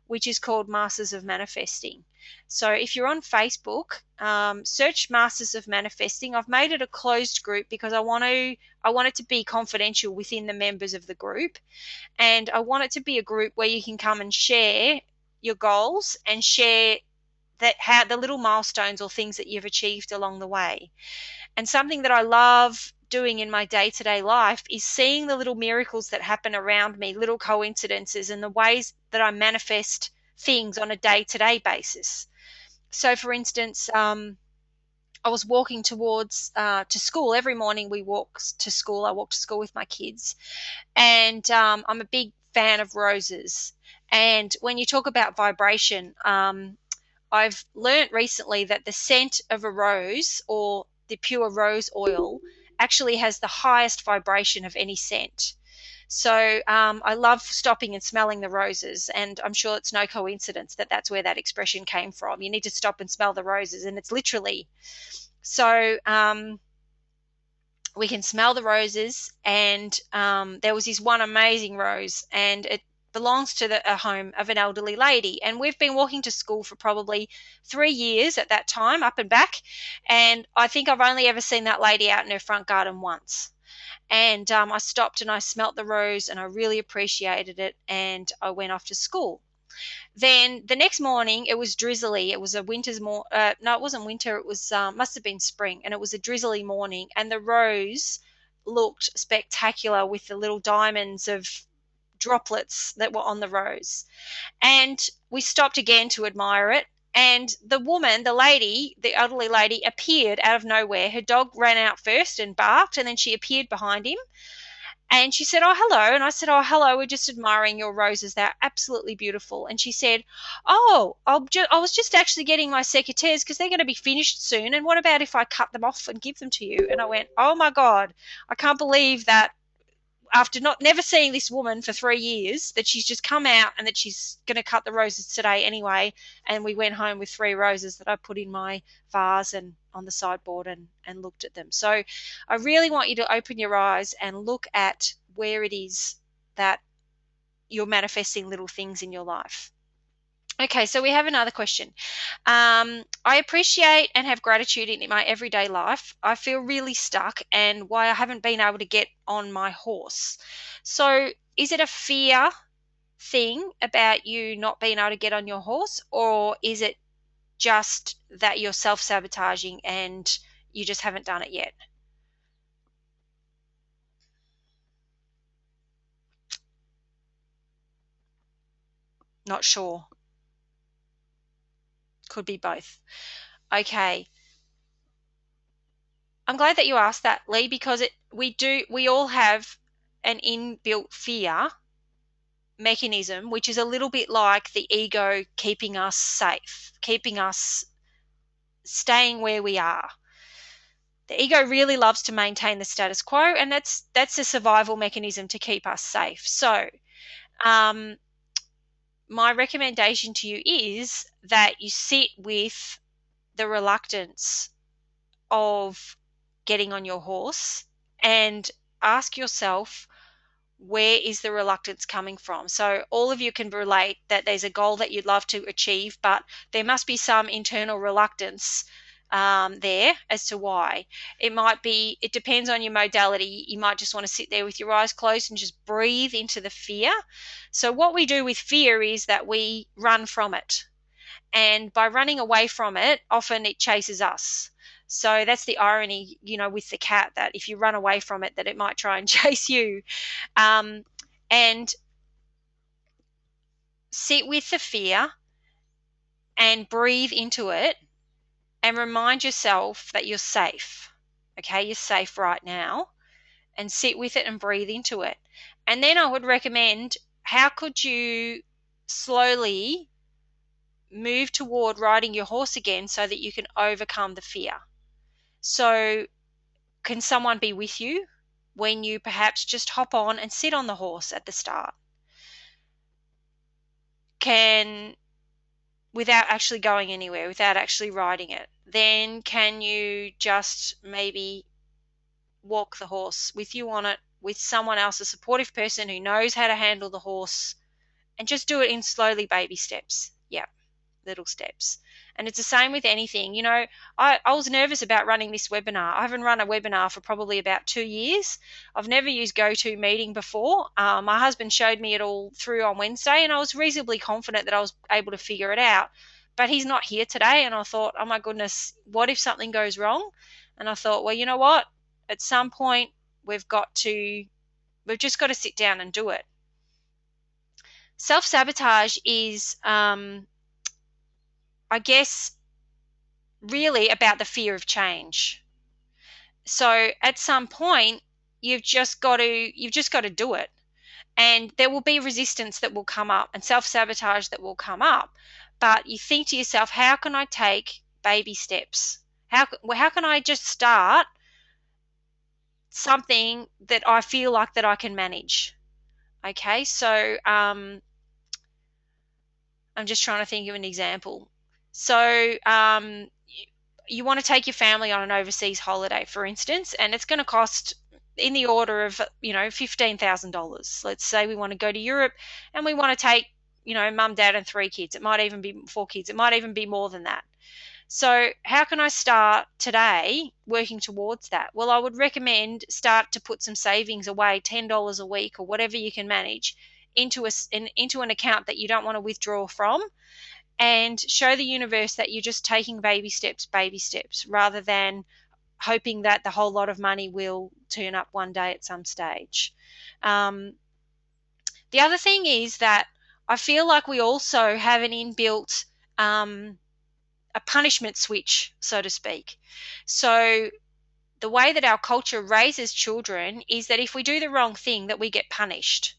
which is called Masters of Manifesting. So if you're on Facebook, search Masters of Manifesting. I've made it a closed group because I want it to be confidential within the members of the group, and I want it to be a group where you can come and share your goals and share how the little milestones or things that you've achieved along the way. And something that I love doing in my day-to-day life is seeing the little miracles that happen around me, little coincidences, and the ways that I manifest things on a day-to-day basis. So for instance, I was walking towards to school. Every morning we walk to school. I walk to school with my kids, and I'm a big fan of roses. And when you talk about vibration, I've learnt recently that the scent of a rose, or the pure rose oil, actually has the highest vibration of any scent. So I love stopping and smelling the roses, and I'm sure it's no coincidence that that's where that expression came from. You need to stop and smell the roses, and it's literally. So we can smell the roses, and there was this one amazing rose, and it belongs to a home of an elderly lady, and we've been walking to school for probably 3 years at that time, up and back, and I think I've only ever seen that lady out in her front garden once. And I stopped and I smelt the rose, and I really appreciated it, and I went off to school. Then the next morning it was drizzly. It was a winter's no, it wasn't winter. It was must have been spring, and it was a drizzly morning, and the rose looked spectacular with the little diamonds of droplets that were on the rose. And we stopped again to admire it. And the woman, the lady, the elderly lady, appeared out of nowhere. Her dog ran out first and barked, and then she appeared behind him. And she said, "Oh, hello." And I said, "Oh, hello. We're just admiring your roses. They're absolutely beautiful." And she said, "Oh, I was just actually getting my secateurs because they're going to be finished soon. And what about if I cut them off and give them to you?" And I went, "Oh my God, I can't believe that after never seeing this woman for 3 years, that she's just come out and that she's going to cut the roses today anyway." And we went home with 3 roses that I put in my vase and on the sideboard and looked at them. So I really want you to open your eyes and look at where it is that you're manifesting little things in your life. Okay, so we have another question. I appreciate and have gratitude in my everyday life. I feel really stuck, and why I haven't been able to get on my horse. So is it a fear thing about you not being able to get on your horse, or is it just that you're self-sabotaging and you just haven't done it yet? Not sure. Could be both. Okay. I'm glad that you asked that, Lee, because we all have an inbuilt fear mechanism, which is a little bit like the ego keeping us safe, keeping us staying where we are. The ego really loves to maintain the status quo, and that's a survival mechanism to keep us safe. So my recommendation to you is that you sit with the reluctance of getting on your horse and ask yourself, where is the reluctance coming from? So all of you can relate that there's a goal that you'd love to achieve, but there must be some internal reluctance there as to why. It depends on your modality. You might just want to sit there with your eyes closed and just breathe into the fear. So what we do with fear is that we run from it. And by running away from it, often it chases us. So that's the irony, with the cat, that if you run away from it, that it might try and chase you. And sit with the fear and breathe into it and remind yourself that you're safe. Okay, you're safe right now, and sit with it and breathe into it. And then I would recommend, how could you slowly move toward riding your horse again so that you can overcome the fear? So can someone be with you when you perhaps just hop on and sit on the horse at the start? Without actually going anywhere, without actually riding it. Then can you just maybe walk the horse with you on it, with someone else, a supportive person who knows how to handle the horse, and just do it in slowly baby steps. Yeah, little steps. And it's the same with anything. I was nervous about running this webinar. I haven't run a webinar for probably about 2 years. I've never used GoToMeeting before. My husband showed me it all through on Wednesday, and I was reasonably confident that I was able to figure it out. But he's not here today, and I thought, oh my goodness, what if something goes wrong? And I thought, well, you know what? At some point, we've just got to sit down and do it. Self-sabotage is I guess, really about the fear of change. So at some point, you've just got to do it. And there will be resistance that will come up and self-sabotage that will come up. But you think to yourself, how can I take baby steps? How can I just start something that I feel like that I can manage? Okay, so I'm just trying to think of an example. So you want to take your family on an overseas holiday, for instance, and it's going to cost in the order of, $15,000. Let's say we want to go to Europe and we want to take, mum, dad, and 3 kids. It might even be 4 kids. It might even be more than that. So how can I start today working towards that? Well, I would recommend start to put some savings away, $10 a week or whatever you can manage, into an account that you don't want to withdraw from, and show the universe that you're just taking baby steps, rather than hoping that the whole lot of money will turn up one day at some stage. The other thing is that I feel like we also have an inbuilt a punishment switch, so to speak. So the way that our culture raises children is that if we do the wrong thing, that we get punished.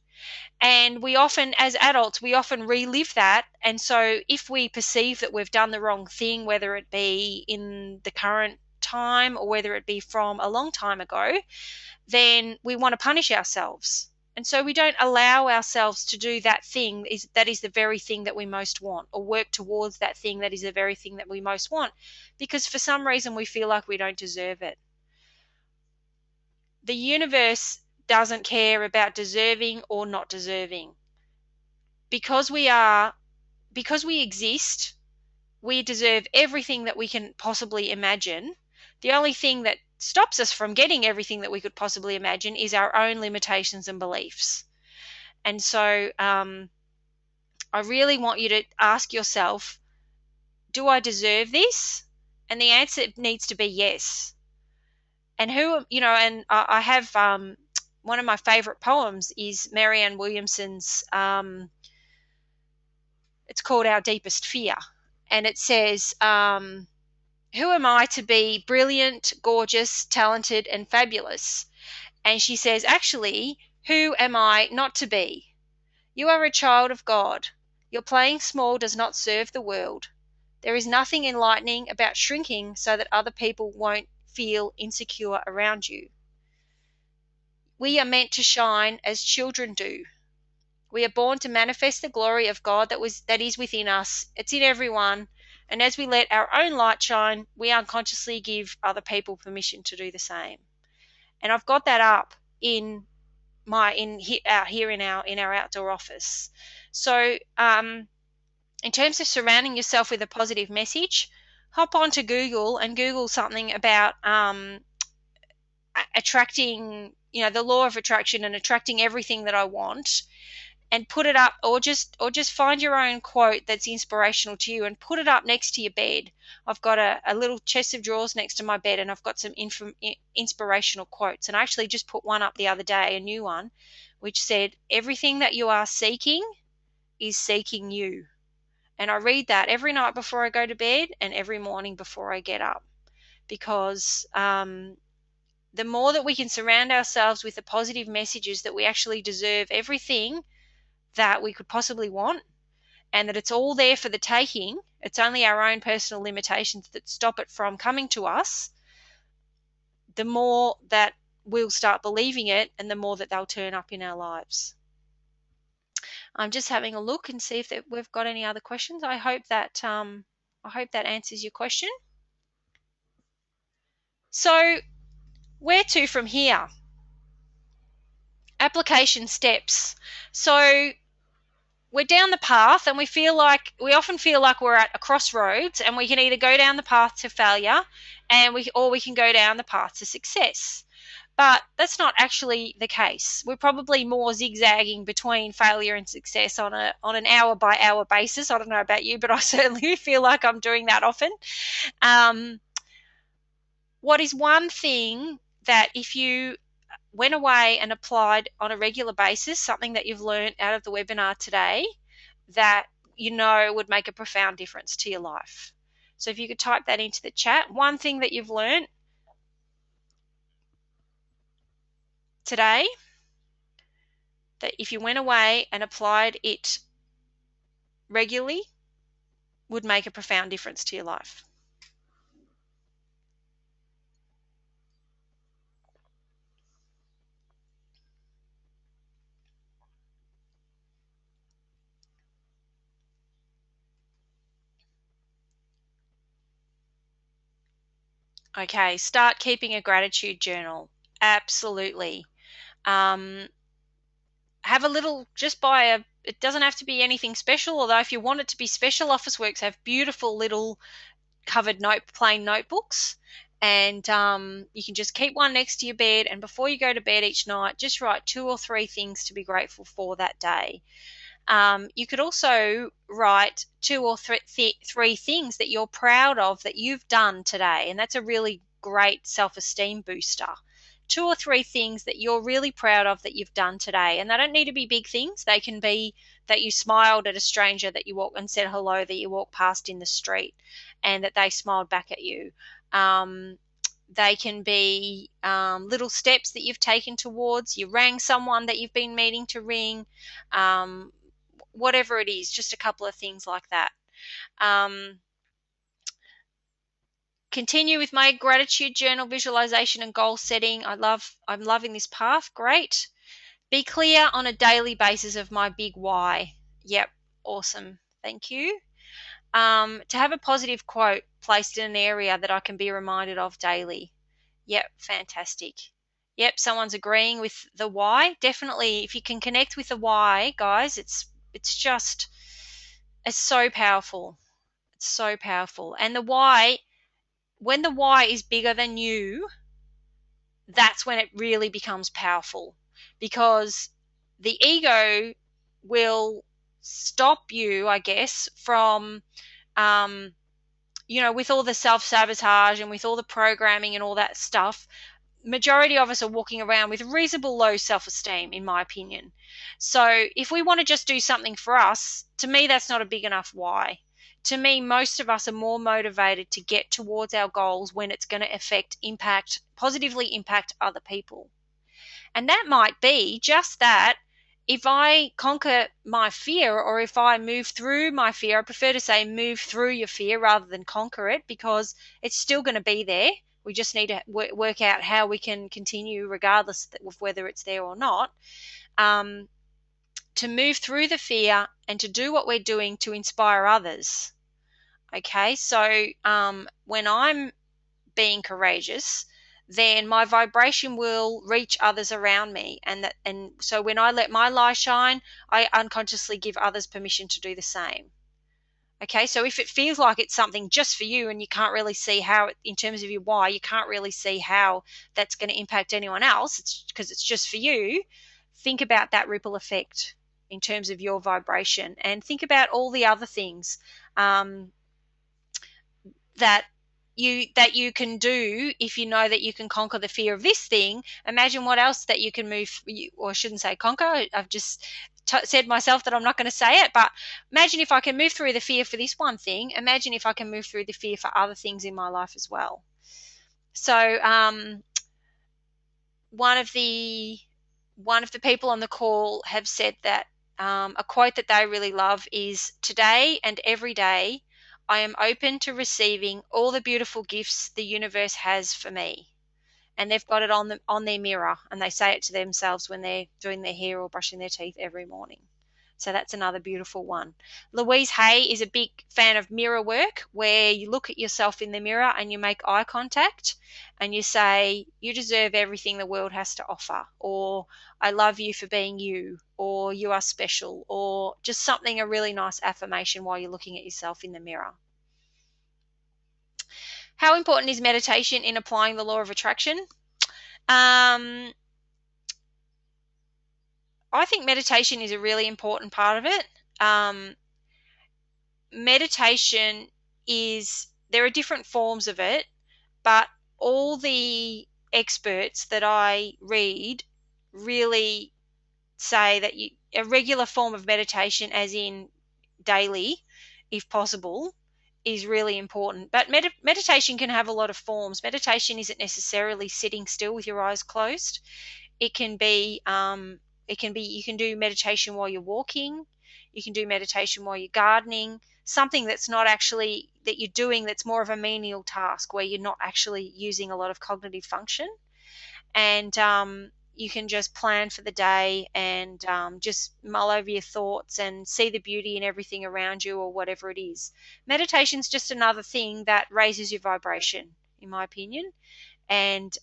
And we often, as adults, relive that. And so if we perceive that we've done the wrong thing, whether it be in the current time or whether it be from a long time ago, then we want to punish ourselves. And so we don't allow ourselves to do that thing that is the very thing that we most want, or work towards that thing that is the very thing that we most want, because for some reason we feel like we don't deserve it. The universe doesn't care about deserving or not deserving. Because we exist, we deserve everything that we can possibly imagine. The only thing that stops us from getting everything that we could possibly imagine is our own limitations and beliefs. And so I really want you to ask yourself, do I deserve this? And the answer needs to be yes. And and I have one of my favorite poems is Marianne Williamson's, it's called Our Deepest Fear. And it says, who am I to be brilliant, gorgeous, talented, and fabulous? And she says, actually, who am I not to be? You are a child of God. Your playing small does not serve the world. There is nothing enlightening about shrinking so that other people won't feel insecure around you. We are meant to shine as children do. We are born to manifest the glory of God that is within us. It's in everyone. And as we let our own light shine, we unconsciously give other people permission to do the same. And I've got that up in here in our outdoor office. So in terms of surrounding yourself with a positive message, hop onto Google and Google something about attracting, the law of attraction and attracting everything that I want, and put it up, or just find your own quote that's inspirational to you and put it up next to your bed. I've got a little chest of drawers next to my bed, and I've got some inspirational quotes, and I actually just put one up the other day, a new one, which said, everything that you are seeking is seeking you. And I read that every night before I go to bed and every morning before I get up, because the more that we can surround ourselves with the positive messages that we actually deserve everything that we could possibly want, and that it's all there for the taking, it's only our own personal limitations that stop it from coming to us, the more that we'll start believing it and the more that they'll turn up in our lives. I'm just having a look and see if we've got any other questions. I hope that answers your question. So where to from here? Application steps. So we're down the path, and we often feel like we're at a crossroads, and we can either go down the path to failure or we can go down the path to success. But that's not actually the case. We're probably more zigzagging between failure and success on an hour by hour basis. I don't know about you, but I certainly feel like I'm doing that often. What is one thing that if you went away and applied on a regular basis, something that you've learned out of the webinar today, that would make a profound difference to your life? So if you could type that into the chat, one thing that you've learned today that if you went away and applied it regularly would make a profound difference to your life. Okay, start keeping a gratitude journal. Absolutely. Have a little, it doesn't have to be anything special, although if you want it to be special, Officeworks have beautiful little covered plain notebooks, and you can just keep one next to your bed, and before you go to bed each night, just write 2 or 3 things to be grateful for that day. You could also write 2 or 3 things that you're proud of that you've done today, and that's a really great self-esteem booster. 2 or 3 things that you're really proud of that you've done today, and they don't need to be big things. They can be that you smiled at a stranger that you walked and said hello, that you walked past in the street and that they smiled back at you. They can be little steps that you've taken towards, you rang someone that you've been meaning to ring, whatever it is, just a couple of things like that. Continue with my gratitude journal, visualization, and goal setting. I'm loving this path. Great. Be clear on a daily basis of my big why. Yep, awesome. Thank you. To have a positive quote placed in an area that I can be reminded of daily. Yep, fantastic. Yep, someone's agreeing with the why. Definitely, if you can connect with the why, guys, it's so powerful. It's so powerful. And the why, when the why is bigger than you, that's when it really becomes powerful, because the ego will stop you, I guess, from with all the self-sabotage and with all the programming and all that stuff. Majority of us are walking around with reasonable low self-esteem, in my opinion. So if we want to just do something for us, to me, that's not a big enough why. To me, most of us are more motivated to get towards our goals when it's going to positively impact other people. And that might be just that if I conquer my fear, or if I move through my fear, I prefer to say move through your fear rather than conquer it, because it's still going to be there. We just need to work out how we can continue regardless of whether it's there or not. To move through the fear and to do what we're doing to inspire others. Okay, so when I'm being courageous, then my vibration will reach others around me, and so when I let my light shine, I unconsciously give others permission to do the same. Okay, so if it feels like it's something just for you and you can't really see how, in terms of your why, you can't really see how that's going to impact anyone else, it's because it's just for you. Think about that ripple effect in terms of your vibration, and think about all the other things that you can do. If you know that you can conquer the fear of this thing, imagine what else that you can move, or I shouldn't say conquer, I've just said myself that I'm not going to say it, but imagine if I can move through the fear for this one thing, imagine if I can move through the fear for other things in my life as well. So one of the people on the call have said that a quote that they really love is, "Today and every day I am open to receiving all the beautiful gifts the universe has for me." And they've got it on their mirror, and they say it to themselves when they're doing their hair or brushing their teeth every morning. So that's another beautiful one. Louise Hay is a big fan of mirror work, where you look at yourself in the mirror and you make eye contact and you say, "You deserve everything the world has to offer," or "I love you for being you," or "You are special," or just something, a really nice affirmation while you're looking at yourself in the mirror. How important is meditation in applying the law of attraction? I think meditation is a really important part of it. Meditation there are different forms of it, but all the experts that I read really say that a regular form of meditation, as in daily, if possible, is really important. But meditation can have a lot of forms. Meditation isn't necessarily sitting still with your eyes closed. It can be you can do meditation while you're walking. You can do meditation while you're gardening. Something that's not actually that you're doing, that's more of a menial task where you're not actually using a lot of cognitive function. And you can just plan for the day and just mull over your thoughts and see the beauty in everything around you, or whatever it is. Meditation's just another thing that raises your vibration, in my opinion. And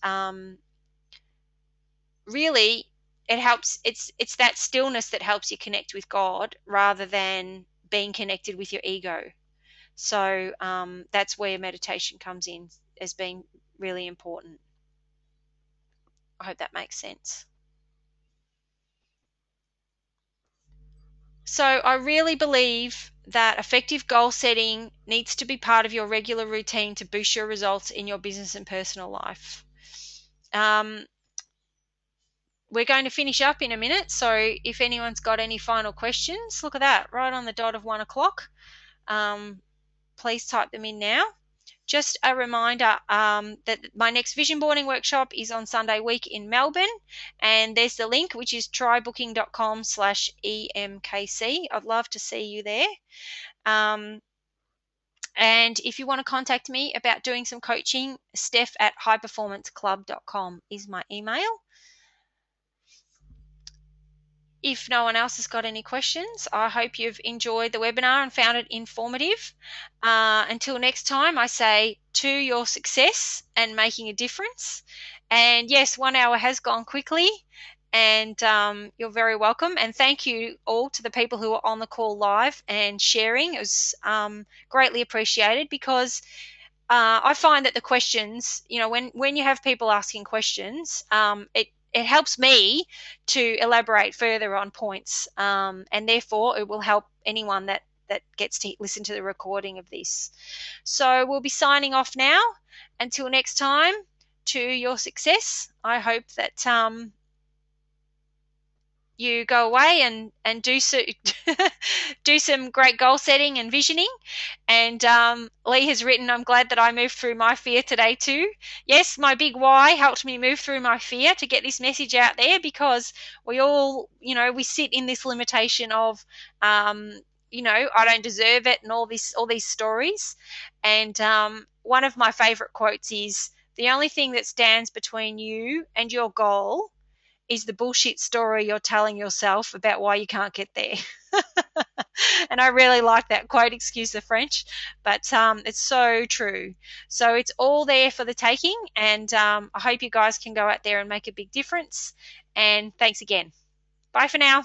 really, it helps. It's that stillness that helps you connect with God rather than being connected with your ego. So that's where meditation comes in as being really important. I hope that makes sense. So I really believe that effective goal setting needs to be part of your regular routine to boost your results in your business and personal life. We're going to finish up in a minute, so if anyone's got any final questions, look at that, right on the dot of 1 o'clock. Please type them in now. Just a reminder that my next vision boarding workshop is on Sunday week in Melbourne, and there's the link, which is trybooking.com/EMKC. I'd love to see you there. And if you want to contact me about doing some coaching, steph@highperformanceclub.com is my email. If no one else has got any questions, I hope you've enjoyed the webinar and found it informative. Until next time, I say to your success and making a difference. And yes, 1 hour has gone quickly, and you're very welcome. And thank you all to the people who are on the call live and sharing. It was greatly appreciated, because I find that the questions, when you have people asking questions, it helps me to elaborate further on points, and therefore it will help anyone that gets to listen to the recording of this. So we'll be signing off now. Until next time, to your success. I hope that you go away and do do some great goal setting and visioning. And Lee has written, I'm glad that I moved through my fear today too. Yes, my big why helped me move through my fear to get this message out there, because we all, we sit in this limitation of, I don't deserve it, and all these stories. And one of my favorite quotes is, the only thing that stands between you and your goal is the bullshit story you're telling yourself about why you can't get there. And I really like that quote, excuse the French, but it's so true. So it's all there for the taking, and I hope you guys can go out there and make a big difference. And thanks again. Bye for now.